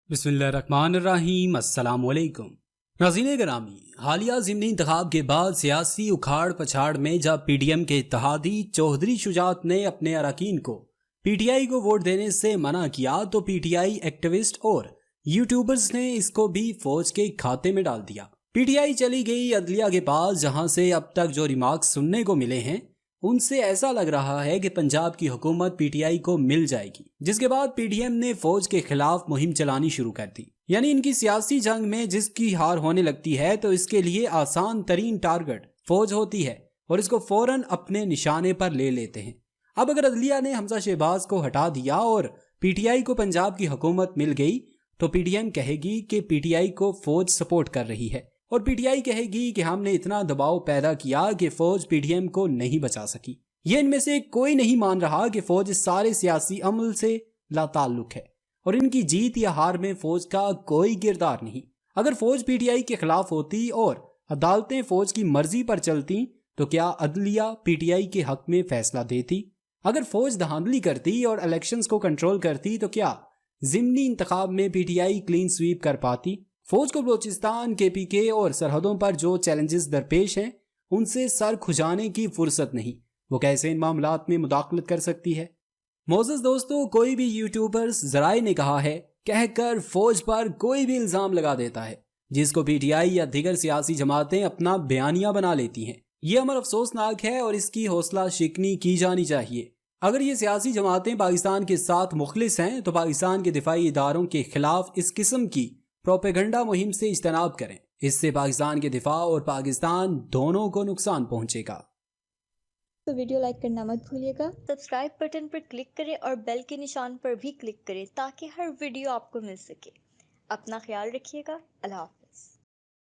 बिस्मिल्लाहिर्रहमानिर्रहीम। अस्सलाम वालेकुम। नाज़रीन ग्रामी, हालिया ज़िमनी इंतखाब के बाद सियासी उखाड़ पछाड़ में जब पीडीएम के इत्तेहादी चौधरी शुजात ने अपने अरकान को पीटीआई को वोट देने से मना किया तो पीटीआई एक्टिविस्ट और यूट्यूबर्स ने इसको भी फौज के खाते में डाल दिया। पीटीआई चली गई अदलिया के पास, जहां से अब तक जो रिमार्क्स सुनने को मिले हैं उनसे ऐसा लग रहा है कि पंजाब की हुकूमत पीटीआई को मिल जाएगी, जिसके बाद पीडीएम ने फौज के खिलाफ मुहिम चलानी शुरू कर दी। यानी इनकी सियासी जंग में जिसकी हार होने लगती है तो इसके लिए आसान तरीन टारगेट फौज होती है और इसको फौरन अपने निशाने पर ले लेते हैं। अब अगर अदलिया ने हमजा शहबाज को हटा दिया और पीटीआई को पंजाब की हुकूमत मिल गई तो पीडीएम कहेगी कि पीटीआई को फौज सपोर्ट कर रही है और पीटीआई कहेगी कि हमने इतना दबाव पैदा किया कि फौज पीडीएम को नहीं बचा सकी। ये इनमें से कोई नहीं मान रहा कि फौज इस सारे सियासी अमल से लाताल्लुक है और इनकी जीत या हार में फौज का कोई किरदार नहीं। अगर फौज पीटीआई के खिलाफ होती और अदालतें फौज की मर्जी पर चलती तो क्या अदलिया पीटीआई के हक में फैसला देती? अगर फौज धांधली करती और इलेक्शंस को कंट्रोल करती तो क्या ज़िमनी इंतखाब में पीटीआई क्लीन स्वीप कर पाती? फौज को बलूचिस्तान, केपीके और सरहदों पर जो चैलेंजेस दरपेश हैं उनसे सर खुजाने की फुर्सत नहीं। वो कैसे इन मामलात में मुदाखलत कर सकती है? मोअज़्ज़ज़ दोस्तों, कोई भी यूट्यूबर्स ज़राए ने कहा है कहकर फौज पर कोई भी इल्ज़ाम लगा देता है, जिसको पीटीआई या दीगर सियासी जमातें अपना बयानिया बना लेती हैं। ये अमल अफसोसनाक है और इसकी हौसला शिकनी की जानी चाहिए। अगर ये सियासी जमातें पाकिस्तान के साथ मुखलिस हैं तो पाकिस्तान के दिफाई इदारों के खिलाफ इस किस्म की प्रोपेगेंडा मुहिम से इज्तनाब करें। इससे पाकिस्तान के दिफा और पाकिस्तान दोनों को नुकसान पहुंचेगा। तो वीडियो लाइक करना मत भूलिएगा, सब्सक्राइब बटन पर क्लिक करें और बेल के निशान पर भी क्लिक करें ताकि हर वीडियो आपको मिल सके। अपना ख्याल रखिएगा। अल्लाह हाफ़िज़।